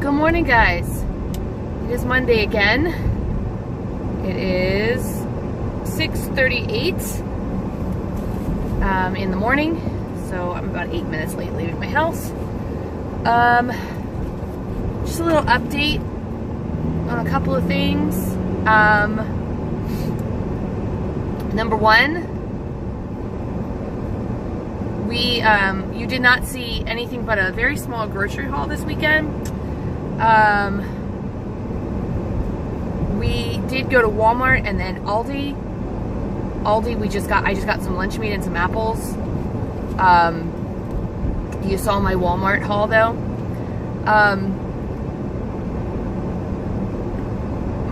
Good morning, guys. It is Monday again. It is 6:38 in the morning, so I'm about 8 minutes late leaving my house. Just a little update on a couple of things. Number one, you did not see anything but a very small grocery haul this weekend. We did go to Walmart and then Aldi. Aldi, I just got some lunch meat and some apples. You saw my Walmart haul though.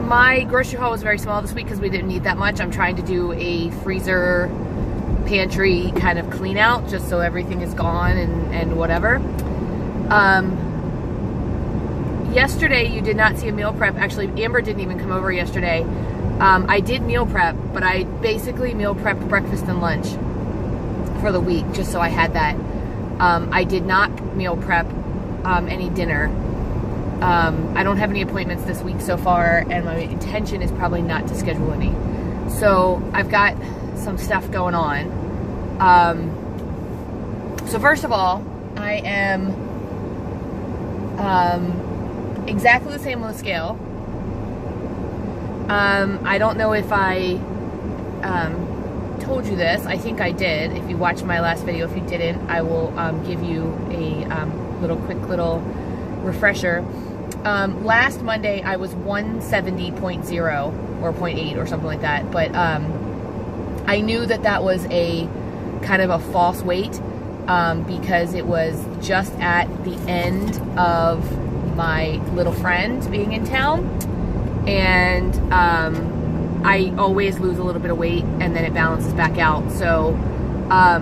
My grocery haul was very small this week because we didn't need that much. I'm trying to do a freezer pantry kind of clean out just so everything is gone and whatever. Yesterday you did not see a meal prep. Actually, Amber didn't even come over yesterday. I did meal prep, but I basically meal prepped breakfast and lunch for the week just so I had that. I did not meal prep any dinner. I don't have any appointments this week so far, and my intention is probably not to schedule any. So I've got some stuff going on. So first of all, I am exactly the same on the scale. I don't know if I told you this. I think I did. If you watched my last video, if you didn't, I will give you a quick little refresher. Last Monday I was 170.0 or 0.8 or something like that, but I knew that was a kind of a false weight because it was just at the end of my little friend being in town, and I always lose a little bit of weight and then it balances back out. So I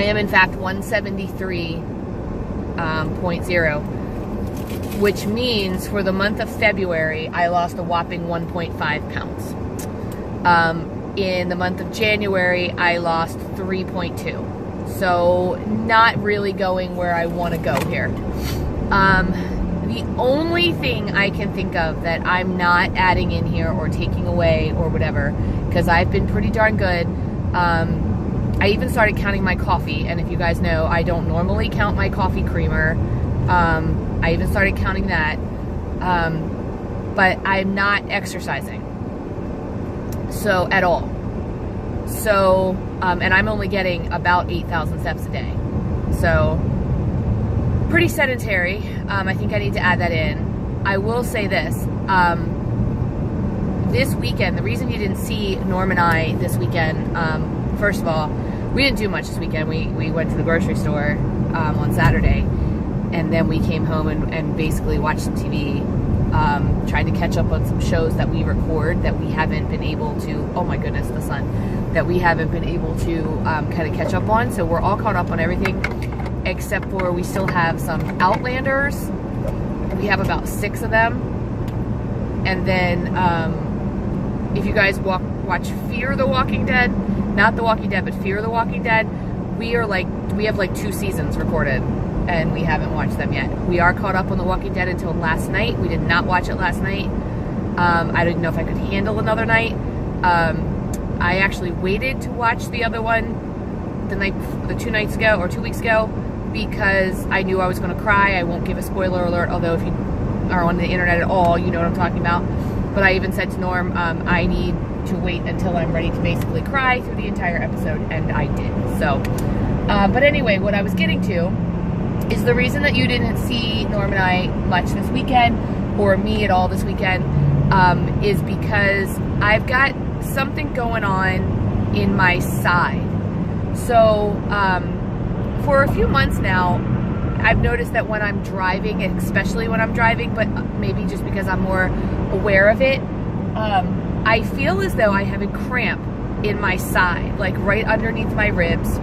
am in fact 173.0, which means for the month of February I lost a whopping 1.5 pounds. In the month of January I lost 3.2, so not really going where I want to go here. The only thing I can think of that I'm not adding in here or taking away or whatever, because I've been pretty darn good. I even started counting my coffee, and if you guys know, I don't normally count my coffee creamer. I even started counting that, but I'm not exercising, so at all. So, and I'm only getting about 8,000 steps a day, so pretty sedentary. I think I need to add that in. I will say this, this weekend, the reason you didn't see Norm and I this weekend, first of all, we didn't do much this weekend. We went to the grocery store on Saturday, and then we came home and basically watched some TV, trying to catch up on some shows that we record that we haven't been able to, oh my goodness, the sun, that we haven't been able to kind of catch up on. So we're all caught up on everything, except for we still have some Outlanders. We have about 6 of them. And then if you guys watch Fear the Walking Dead, not The Walking Dead, but Fear the Walking Dead, we have like 2 seasons recorded, and we haven't watched them yet. We are caught up on The Walking Dead until last night. We did not watch it last night. I didn't know if I could handle another night. I actually waited to watch the other one the 2 nights ago, or 2 weeks ago, because I knew I was going to cry. I won't give a spoiler alert, although if you are on the internet at all, you know what I'm talking about. But I even said to Norm, I need to wait until I'm ready to basically cry through the entire episode, and I did. So, but anyway, what I was getting to is the reason that you didn't see Norm and I much this weekend, or me at all this weekend, is because I've got something going on in my side. So, for a few months now, I've noticed that when I'm driving, especially when I'm driving, but maybe just because I'm more aware of it, I feel as though I have a cramp in my side, like right underneath my ribs.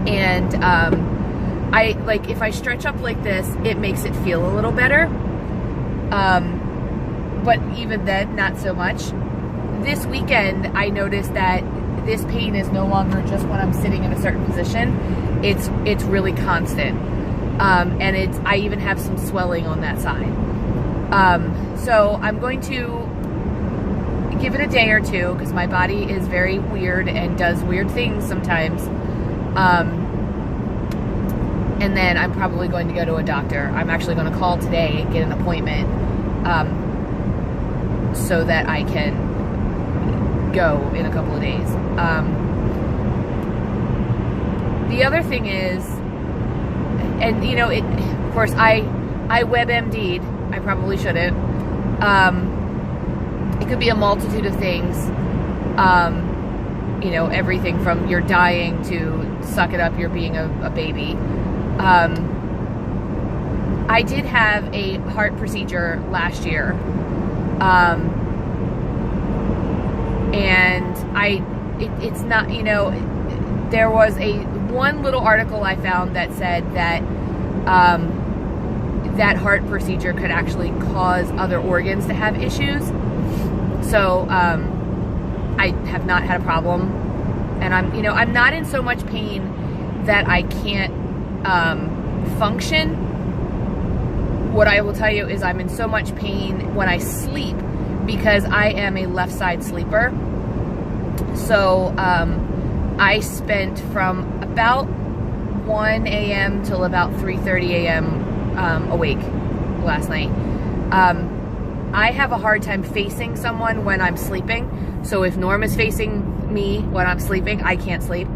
And if I stretch up like this, it makes it feel a little better. But even then, not so much. This weekend, I noticed that this pain is no longer just when I'm sitting in a certain position. It's really constant. And I even have some swelling on that side. So I'm going to give it a day or two, because my body is very weird and does weird things sometimes. And then I'm probably going to go to a doctor. I'm actually going to call today and get an appointment, so that I can go in a couple of days. The other thing is, and you know, of course, I WebMD'd. I probably shouldn't. It could be a multitude of things. You know, everything from you're dying to suck it up, you're being a baby. I did have a heart procedure last year. And it's not, you know, there was one little article I found that said that that heart procedure could actually cause other organs to have issues. So I have not had a problem, and I'm not in so much pain that I can't function. What I will tell you is I'm in so much pain when I sleep, because I am a left side sleeper. So I spent from about 1 a.m. till about 3:30 a.m. Awake last night. I have a hard time facing someone when I'm sleeping. So if Norm is facing me when I'm sleeping, I can't sleep.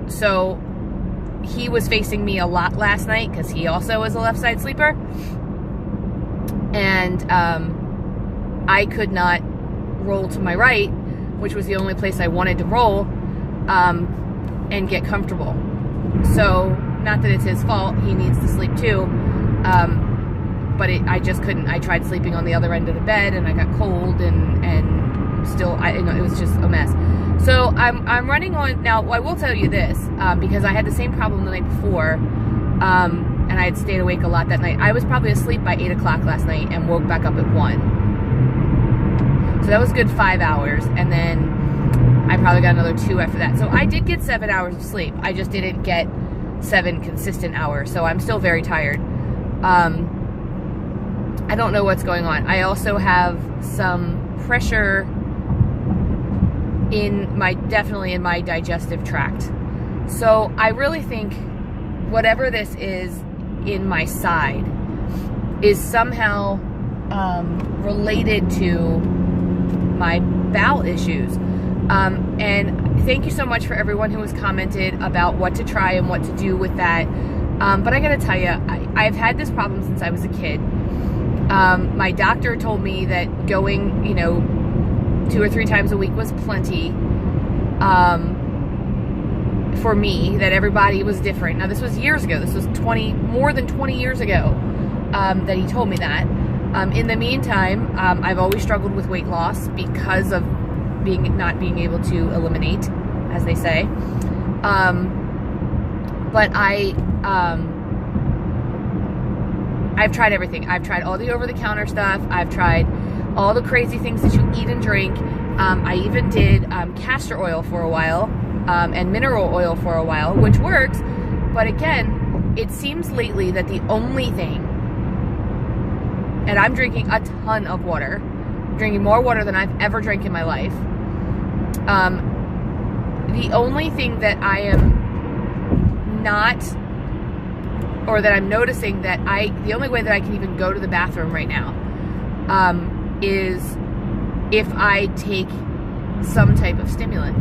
So he was facing me a lot last night, because he also is a left side sleeper. And I could not roll to my right, which was the only place I wanted to roll, and get comfortable. So, not that it's his fault, he needs to sleep too, but I just couldn't. I tried sleeping on the other end of the bed, and I got cold, and still, it was just a mess. So I'm running on, now I will tell you this, because I had the same problem the night before, and I had stayed awake a lot that night. I was probably asleep by 8 o'clock last night and woke back up at 1. So that was a good 5 hours, and then I probably got another 2 after that. So I did get 7 hours of sleep. I just didn't get 7 consistent hours, so I'm still very tired. I don't know what's going on. I also have some pressure definitely in my digestive tract. So I really think whatever this is in my side is somehow related to my bowel issues. And thank you so much for everyone who has commented about what to try and what to do with that. But I gotta tell you, I've had this problem since I was a kid. My doctor told me that going, 2 or 3 times a week was plenty for me, that everybody was different. Now, this was years ago. This was more than 20 years ago that he told me that. In the meantime, I've always struggled with weight loss because of not being able to eliminate, as they say. But I've tried everything. I've tried all the over-the-counter stuff. I've tried all the crazy things that you eat and drink. I even did castor oil for a while, and mineral oil for a while, which works. But again, it seems lately that the only thing, and I'm drinking a ton of water, drinking more water than I've ever drank in my life. The only thing that I am not, or that I'm noticing that the only way that I can even go to the bathroom right now is if I take some type of stimulant.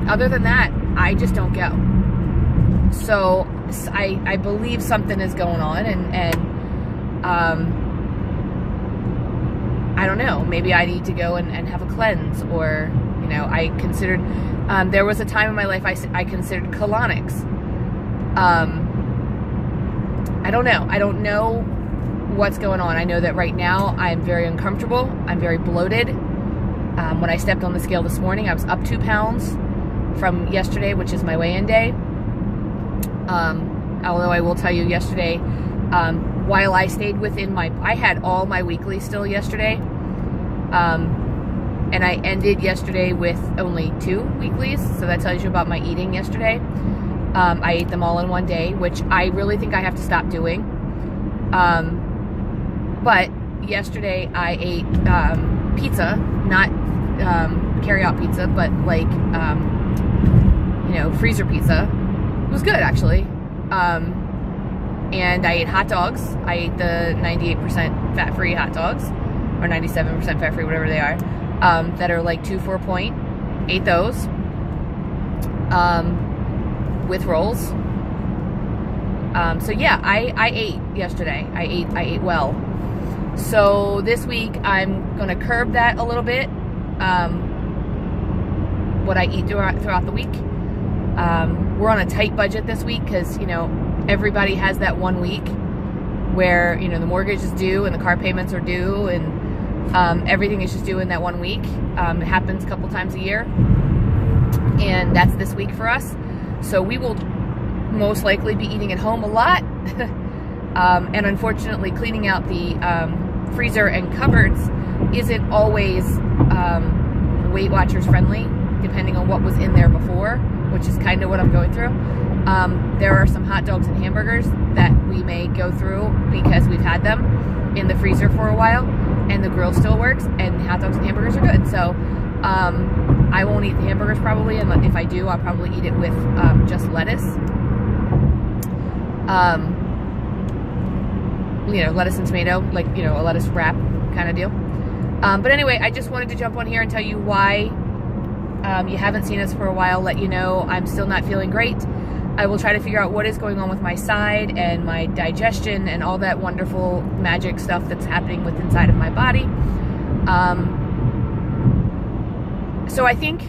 Other than that, I just don't go. So I believe something is going on, and I don't know, maybe I need to go and have a cleanse, or, I considered, there was a time in my life I considered colonics. I don't know. I don't know what's going on. I know that right now I'm very uncomfortable. I'm very bloated. When I stepped on the scale this morning, I was up 2 pounds from yesterday, which is my weigh-in day. Although I will tell you, yesterday, while I stayed within I had all my weekly still yesterday. And I ended yesterday with only 2 weeklies. So that tells you about my eating yesterday. I ate them all in one day, which I really think I have to stop doing. But yesterday I ate pizza, not carry-out pizza, but like, you know, freezer pizza. It was good, actually. And I ate hot dogs. I ate the 98% fat-free hot dogs, or 97% fat-free, whatever they are, that are like 2 for a point. Ate those with rolls. So yeah, I ate yesterday. I ate well. So this week I'm gonna curb that a little bit. What I eat throughout the week. We're on a tight budget this week because, you know, everybody has that 1 week where, you know, the mortgage is due and the car payments are due and everything is just due in that 1 week. It happens a couple times a year, and that's this week for us. So we will most likely be eating at home a lot. And unfortunately, cleaning out the freezer and cupboards isn't always Weight Watchers friendly, depending on what was in there before, which is kind of what I'm going through. There are some hot dogs and hamburgers that we may go through because we've had them in the freezer for a while, and the grill still works, and hot dogs and hamburgers are good. So I won't eat the hamburgers probably, and if I do, I'll probably eat it with just lettuce. You know, lettuce and tomato, like, you know, a lettuce wrap kind of deal. But anyway, I just wanted to jump on here and tell you why you haven't seen us for a while, let you know I'm still not feeling great. I will try to figure out what is going on with my side and my digestion and all that wonderful magic stuff that's happening with inside of my body. So I think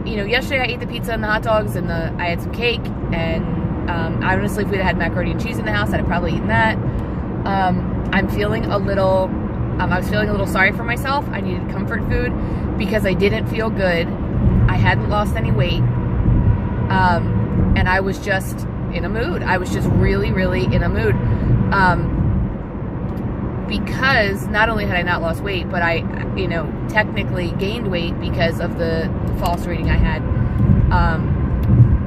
you know, yesterday I ate the pizza and the hot dogs and I had some cake, and honestly, if we'd had macaroni and cheese in the house, I'd have probably eaten that. I'm feeling a little, I was feeling a little sorry for myself. I needed comfort food because I didn't feel good. I hadn't lost any weight. And I was just in a mood. I was just really, really in a mood. Because not only had I not lost weight, but I, you know, technically gained weight because of the false reading I had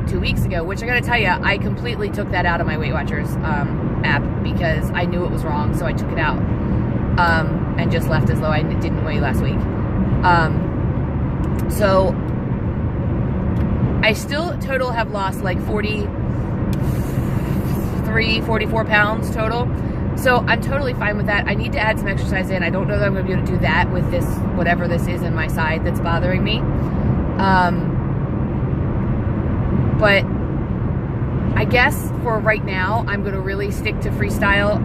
2 weeks ago, which I gotta tell you, I completely took that out of my Weight Watchers app because I knew it was wrong, so I took it out and just left as though I didn't weigh last week. So I still total have lost like 43, 44 pounds total. So I'm totally fine with that. I need to add some exercise in. I don't know that I'm going to be able to do that with this, whatever this is in my side that's bothering me. But I guess for right now, I'm going to really stick to freestyle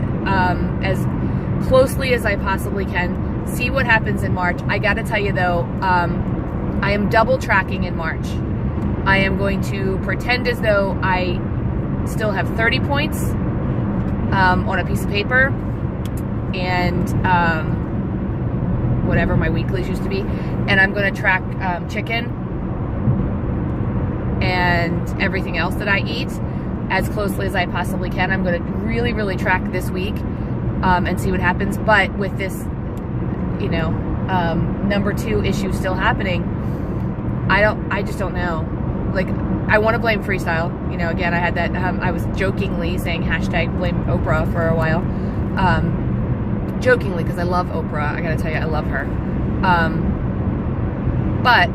as closely as I possibly can. See what happens in March. I got to tell you though, I am double tracking in March. I am going to pretend as though I still have 30 points on a piece of paper, and whatever my weeklies used to be, and I'm going to track chicken and everything else that I eat as closely as I possibly can. I'm going to really, really track this week and see what happens. But with this, you know, number 2 issue still happening, I just don't know. Like, I want to blame freestyle. You know, again, I had that, I was jokingly saying hashtag blame Oprah for a while. Jokingly, because I love Oprah. I gotta tell you, I love her. But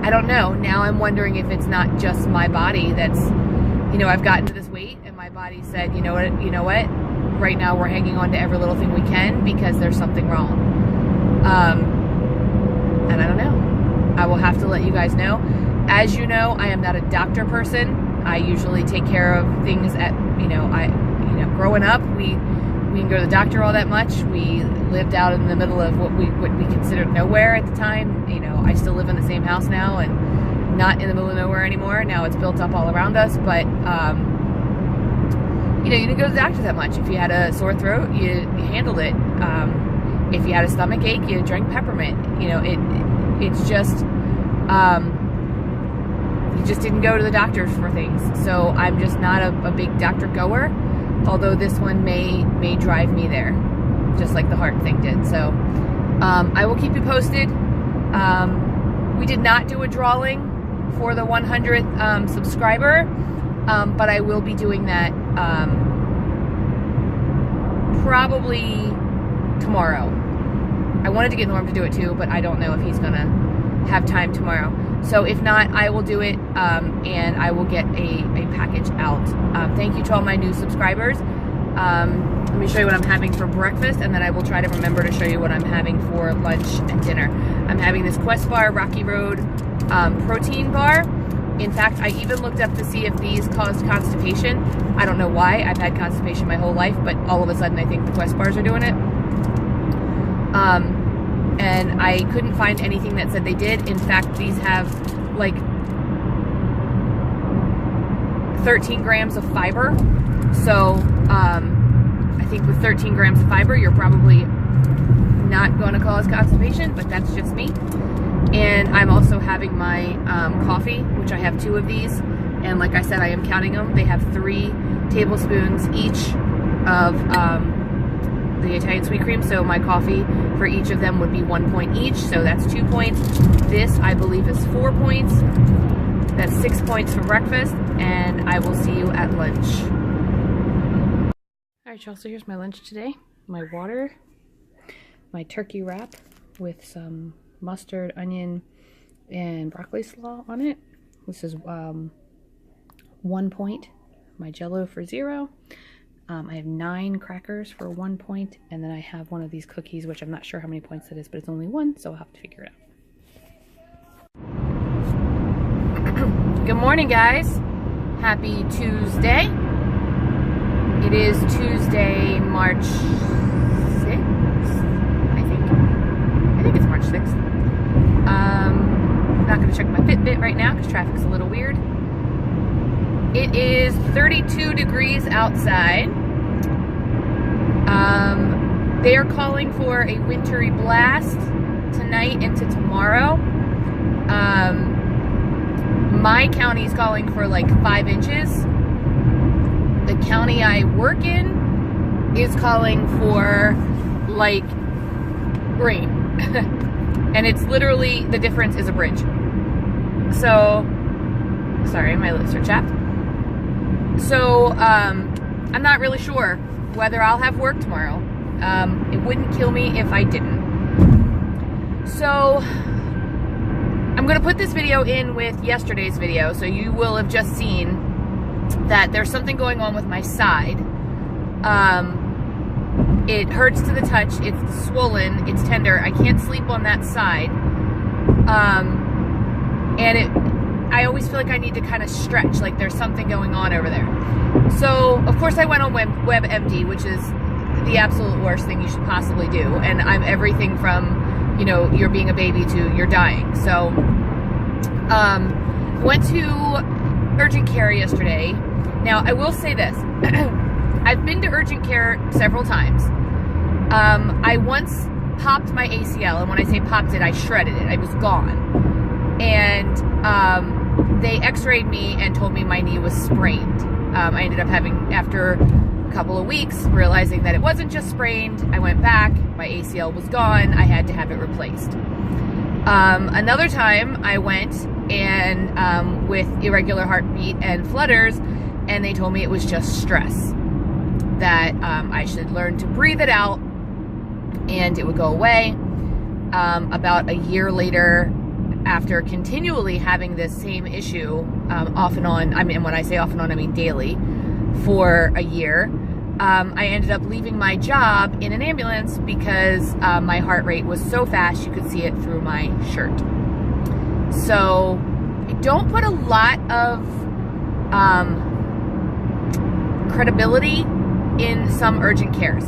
I don't know. Now I'm wondering if it's not just my body that's, you know, I've gotten to this weight and my body said, you know what? Right now we're hanging on to every little thing we can because there's something wrong. And I don't know. I will have to let you guys know. As you know, I am not a doctor person. I usually take care of things at, growing up, we didn't go to the doctor all that much. We lived out in the middle of what we considered nowhere at the time. You know, I still live in the same house now and not in the middle of nowhere anymore. Now it's built up all around us, but you didn't go to the doctor that much. If you had a sore throat, you handled it. If you had a stomach ache, you drank peppermint. You know, it's just you just didn't go to the doctors for things. So I'm just not a big doctor goer, although this one may drive me there, just like the heart thing did. So I will keep you posted. We did not do a drawing for the 100th subscriber, but I will be doing that probably tomorrow. I wanted to get Norm to do it too, but I don't know if he's gonna have time tomorrow. So if not, I will do it, and I will get a package out. Thank you to all my new subscribers. Let me show you what I'm having for breakfast, and then I will try to remember to show you what I'm having for lunch and dinner. I'm having this Quest Bar Rocky Road protein bar. In fact, I even looked up to see if these caused constipation. I don't know why. I've had constipation my whole life, but all of a sudden I think the Quest bars are doing it. And I couldn't find anything that said they did. In fact, these have like 13 grams of fiber. So I think with 13 grams of fiber, you're probably not going to cause constipation, but that's just me. And I'm also having my coffee, which I have 2 of these. And like I said, I am counting them. They have 3 tablespoons each of the Italian sweet cream. So my coffee for each of them would be 1 point each. So that's 2 points. This, I believe, is 4 points. That's 6 points for breakfast. And I will see you at lunch. All right, y'all, so here's my lunch today. My water, my turkey wrap with some mustard, onion, and broccoli slaw on it. This is 1 point. My Jell-O for 0. I have 9 crackers for 1 point, and then I have one of these cookies, which I'm not sure how many points it is, but it's only 1, so I'll have to figure it out. Good morning, guys. Happy Tuesday. It is Tuesday, March 6th, I think it's March 6th. I'm not going to check my Fitbit right now because traffic's a little weird. It is 32 degrees outside. They are calling for a wintry blast tonight into tomorrow. My county is calling for like 5 inches. The county I work in is calling for like rain. And it's literally, the difference is a bridge. So, sorry, my lips are chapped. So, I'm not really sure whether I'll have work tomorrow. It wouldn't kill me if I didn't. So, I'm going to put this video in with yesterday's video, so you will have just seen that there's something going on with my side. It hurts to the touch, it's swollen, it's tender, I can't sleep on that side. And I always feel like I need to kind of stretch, like there's something going on over there. So, of course I went on WebMD, which is the absolute worst thing you should possibly do. And I'm everything from, you know, you're being a baby to you're dying. So, went to urgent care yesterday. Now, I will say this. I've been to urgent care several times. I once popped my ACL, and when I say popped it, I shredded it. It was gone. And they x-rayed me and told me my knee was sprained. I ended up having, after a couple of weeks, realizing that it wasn't just sprained. I went back, my ACL was gone, I had to have it replaced. Another time I went and with irregular heartbeat and flutters, and they told me it was just stress, that I should learn to breathe it out and it would go away. About a year later, after continually having this same issue off and on, I mean, when I say off and on, I mean daily, for a year, I ended up leaving my job in an ambulance because my heart rate was so fast you could see it through my shirt. So I don't put a lot of credibility in some urgent cares,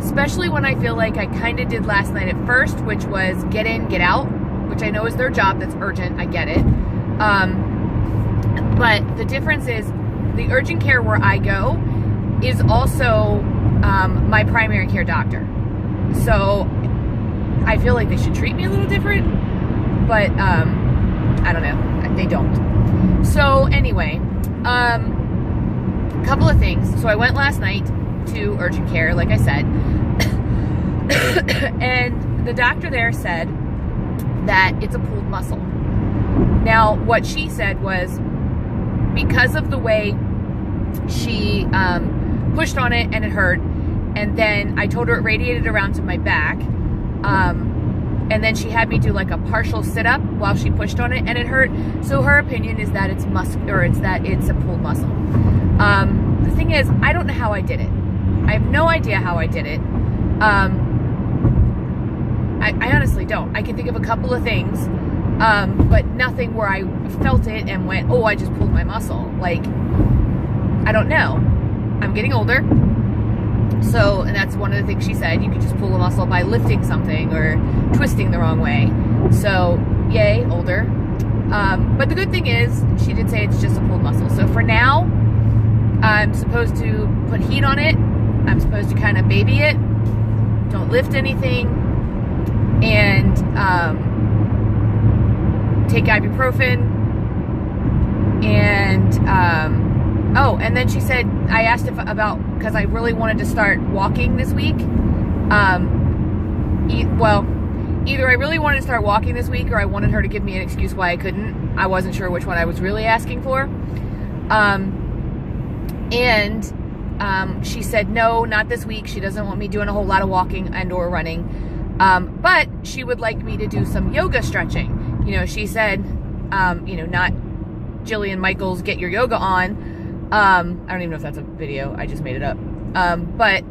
especially when I feel like I kind of did last night at first, which was get in, get out, which I know is their job, that's urgent, I get it. But the difference is the urgent care where I go is also my primary care doctor. So I feel like they should treat me a little different, but I don't know, they don't. So anyway, a couple of things. So I went last night to urgent care, like I said, and the doctor there said that it's a pulled muscle. Now, what she said was because of the way she pushed on it and it hurt, and then I told her it radiated around to my back, and then she had me do like a partial sit-up while she pushed on it and it hurt. So her opinion is that it's it's a pulled muscle. The thing is, I don't know how I did it. I have no idea how I did it. I honestly don't. I can think of a couple of things, but nothing where I felt it and went, oh, I just pulled my muscle. Like, I don't know. I'm getting older. So, and that's one of the things she said, you could just pull a muscle by lifting something or twisting the wrong way. So, yay, older. But the good thing is, she did say it's just a pulled muscle. So for now, I'm supposed to put heat on it. I'm supposed to kind of baby it. Don't lift anything. And take ibuprofen. And, oh, and then she said, I asked because I really wanted to start walking this week. Well, either I really wanted to start walking this week or I wanted her to give me an excuse why I couldn't. I wasn't sure which one I was really asking for. She said, no, not this week. She doesn't want me doing a whole lot of walking and or running. But she would like me to do some yoga stretching. You know, she said, you know, not Jillian Michaels, get your yoga on. I don't even know if that's a video. I just made it up. But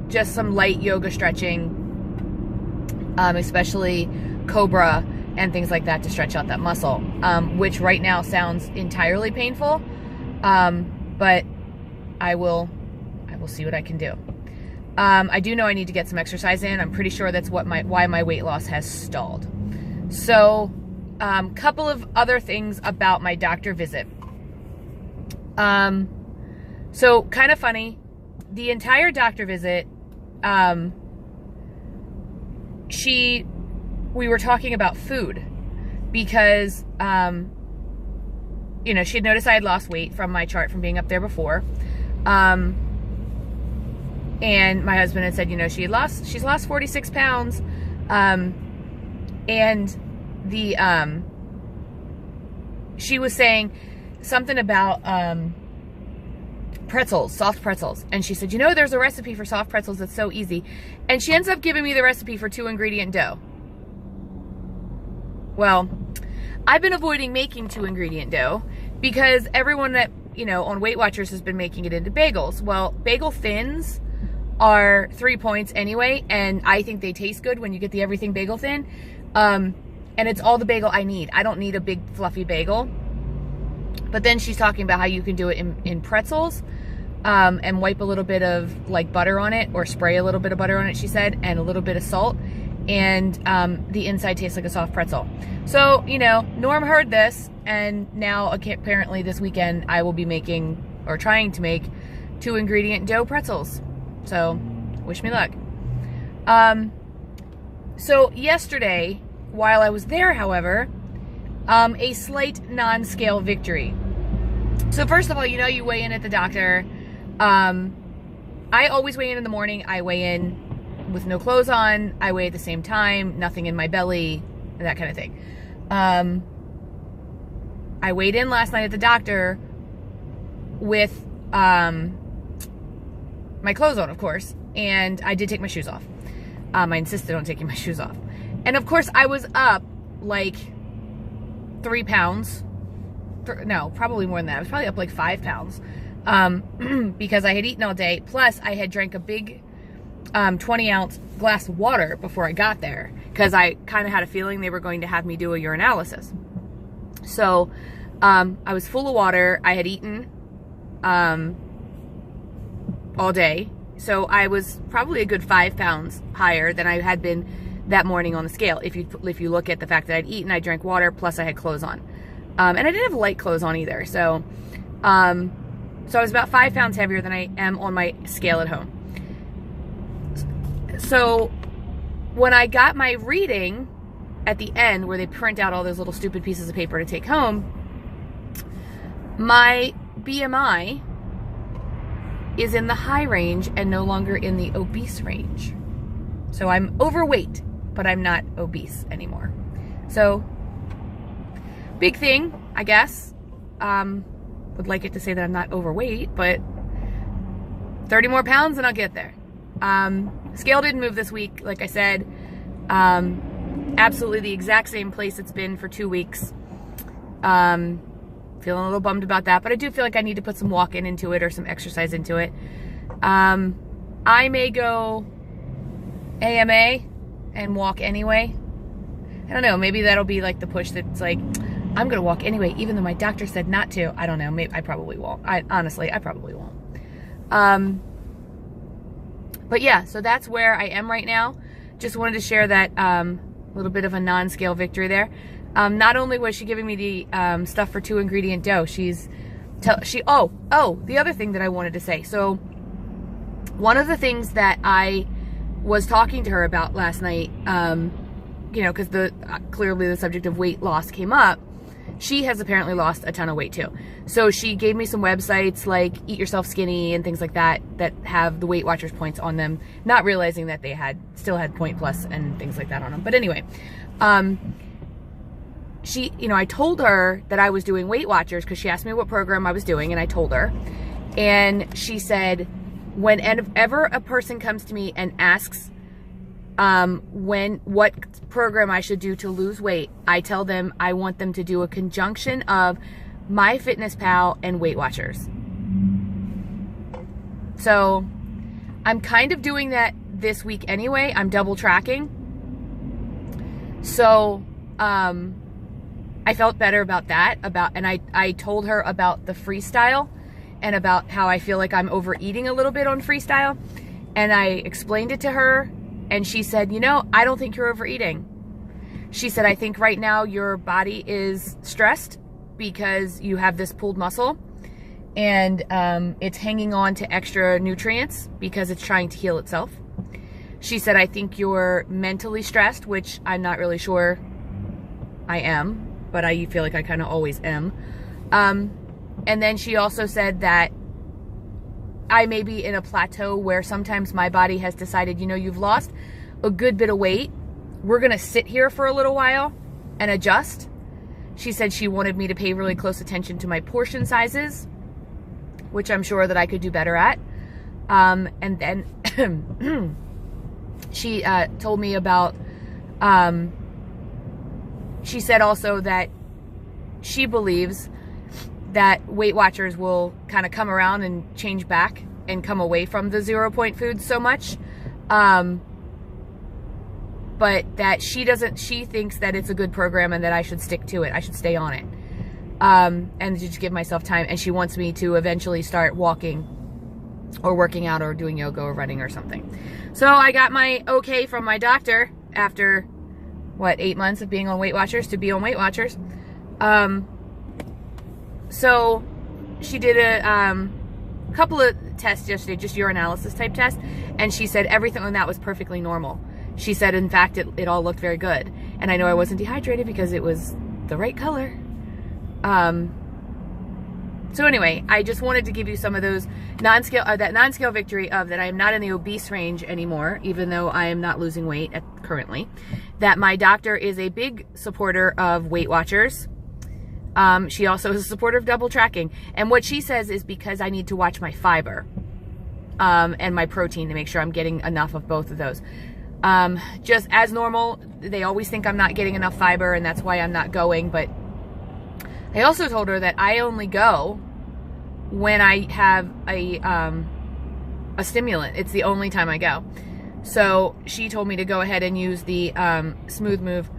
just some light yoga stretching, especially Cobra and things like that to stretch out that muscle, which right now sounds entirely painful. But I will see what I can do. I do know I need to get some exercise in. I'm pretty sure that's why my weight loss has stalled. So, couple of other things about my doctor visit. So kind of funny, the entire doctor visit, we were talking about food because, you know, she had noticed I had lost weight from my chart from being up there before. And my husband had said, you know, she's lost 46 pounds. And she was saying something about, pretzels, soft pretzels. And she said, you know, there's a recipe for soft pretzels that's so easy. And she ends up giving me the recipe for 2-ingredient dough. Well, I've been avoiding making 2-ingredient dough because everyone that, you know, on Weight Watchers has been making it into bagels. Well, bagel thins are 3 points anyway, and I think they taste good when you get the everything bagel thin. And it's all the bagel I need. I don't need a big fluffy bagel. But then she's talking about how you can do it in pretzels, and wipe a little bit of like butter on it, or spray a little bit of butter on it, she said, and a little bit of salt, and the inside tastes like a soft pretzel. So, you know, Norm heard this, and now apparently this weekend I will be making, or trying to make, 2-ingredient dough pretzels. So, wish me luck. So yesterday, while I was there, however, a slight non-scale victory. So first of all, you know, you weigh in at the doctor. I always weigh in the morning. I weigh in with no clothes on. I weigh at the same time, nothing in my belly, that kind of thing. I weighed in last night at the doctor with my clothes on, of course, and I did take my shoes off. I insisted on taking my shoes off. And of course, I was up like 3 pounds. No, probably more than that. I was probably up like 5 pounds because I had eaten all day. Plus, I had drank a big 20-ounce glass of water before I got there because I kind of had a feeling they were going to have me do a urinalysis. So I was full of water. I had eaten all day. So I was probably a good 5 pounds higher than I had been that morning on the scale. If you look at the fact that I'd eaten, I drank water, plus I had clothes on. And I didn't have light clothes on either. So I was about 5 pounds heavier than I am on my scale at home. So when I got my reading at the end, where they print out all those little stupid pieces of paper to take home, my BMI is in the high range and no longer in the obese range. So I'm overweight, but I'm not obese anymore. So big thing, I guess. Would like it to say that I'm not overweight, but 30 more pounds and I'll get there. Scale didn't move this week, like I said. Absolutely the exact same place it's been for 2 weeks. Feeling a little bummed about that, but I do feel like I need to put some walking into it or some exercise into it. I may go AMA and walk anyway. I don't know, maybe that'll be like the push that's like, I'm gonna walk anyway, even though my doctor said not to. I don't know, maybe I probably won't. Honestly, I probably won't. But yeah, so that's where I am right now. Just wanted to share that little bit of a non-scale victory there. Not only was she giving me the stuff for 2-ingredient dough, the other thing that I wanted to say. So one of the things that I was talking to her about last night, you know, because clearly the subject of weight loss came up. She has apparently lost a ton of weight too. So she gave me some websites like Eat Yourself Skinny and things like that that have the Weight Watchers points on them, not realizing that they still had Point Plus and things like that on them. But anyway, you know, I told her that I was doing Weight Watchers because she asked me what program I was doing, and I told her. And she said, whenever a person comes to me and asks what program I should do to lose weight, I tell them I want them to do a conjunction of MyFitnessPal and Weight Watchers. So I'm kind of doing that this week anyway. I'm double tracking. So I felt better about that. And I told her about the freestyle and about how I feel like I'm overeating a little bit on freestyle. And I explained it to her. And she said, you know, I don't think you're overeating. She said, I think right now your body is stressed because you have this pulled muscle and it's hanging on to extra nutrients because it's trying to heal itself. She said, I think you're mentally stressed, which I'm not really sure I am, but I feel like I kind of always am. And then she also said that I may be in a plateau where sometimes my body has decided, you know, you've lost a good bit of weight. We're going to sit here for a little while and adjust. She said she wanted me to pay really close attention to my portion sizes, which I'm sure that I could do better at. And then she told me about, she said also that she believes that Weight Watchers will kind of come around and change back and come away from the 0 point foods so much. But that she thinks that it's a good program and that I should stick to it. I should stay on it. And just give myself time. And she wants me to eventually start walking or working out or doing yoga or running or something. So I got my okay from my doctor after, what, 8 months of being on Weight Watchers to be on Weight Watchers. So she did a couple of tests yesterday, just urinalysis type tests, and she said everything on that was perfectly normal. She said, in fact, it all looked very good. And I know I wasn't dehydrated because it was the right color. So anyway, I just wanted to give you some of those that non-scale victory of that I am not in the obese range anymore, even though I am not losing weight currently. That my doctor is a big supporter of Weight Watchers. She also is a supporter of double tracking. And what she says is because I need to watch my fiber and my protein to make sure I'm getting enough of both of those. Just as normal, they always think I'm not getting enough fiber and that's why I'm not going. But I also told her that I only go when I have a stimulant. It's the only time I go. So she told me to go ahead and use the Smooth Move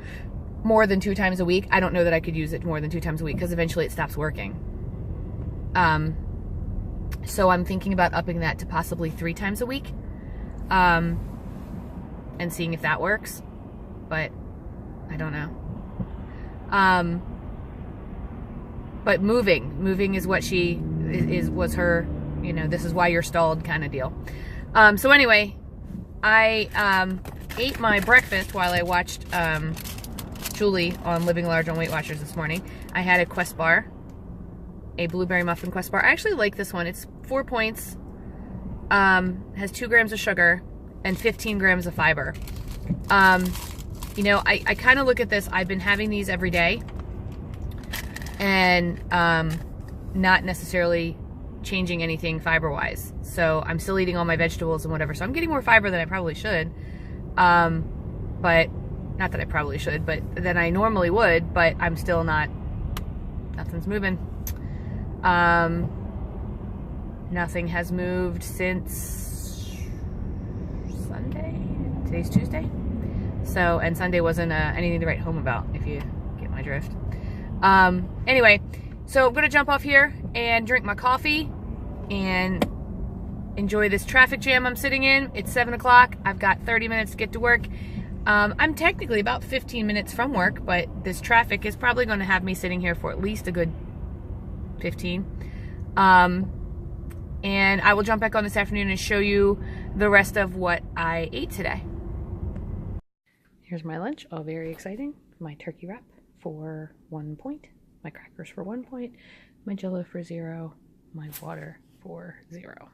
more than 2 times a week. I don't know that I could use it more than 2 times a week because eventually it stops working. So I'm thinking about upping that to possibly 3 times a week. And seeing if that works, but I don't know. But moving is what was her, you know, this is why you're stalled kind of deal. So anyway, I ate my breakfast while I watched Julie on Living Large on Weight Watchers this morning. I had a Quest bar, a blueberry muffin Quest bar. I actually like this one. It's 4 points, has 2 grams of sugar and 15 grams of fiber. You know, I kind of look at this, I've been having these every day and not necessarily changing anything fiber-wise. So I'm still eating all my vegetables and whatever. So I'm getting more fiber than I probably should. But not that I probably should, but than I normally would, but I'm still not, nothing's moving. Nothing has moved since Sunday. Today's Tuesday. So, and Sunday wasn't anything to write home about, if you get my drift. Anyway, so I'm gonna jump off here and drink my coffee and enjoy this traffic jam I'm sitting in. It's 7 o'clock. I've got 30 minutes to get to work. I'm technically about 15 minutes from work, but this traffic is probably going to have me sitting here for at least a good 15. And I will jump back on this afternoon and show you the rest of what I ate today. Here's my lunch, all very exciting. My turkey wrap for 1 point, my crackers for 1 point, my Jell-O for 0, my water for 0.